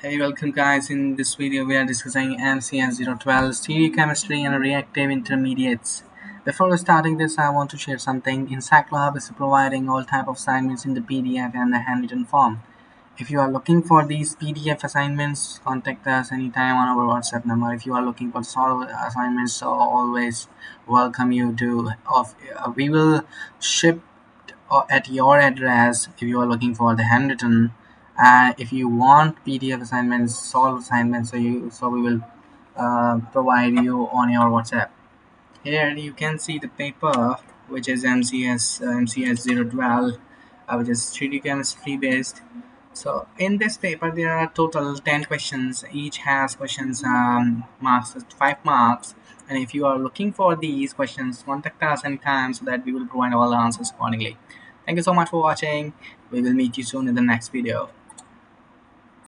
Hey, welcome guys. In this video, we are discussing MCH 012 stereochemistry and reactive intermediates. Before starting this, I want to share something. InSackLab is providing all type of assignments in the PDF and the handwritten form. If you are looking for these PDF assignments, contact us anytime on our WhatsApp number. If you are looking for solve assignments, so always welcome you to. We will ship at your address if you are looking for the handwritten. If you want PDF assignments, solve assignments, so we will provide you on your WhatsApp. Here you can see the paper, which is MCS 012, which is 3D chemistry based. So in this paper there are total 10 questions. Each has questions marks 5 marks. And if you are looking for these questions, contact us anytime so that we will provide all the answers accordingly. Thank you so much for watching. We will meet you soon in the next video.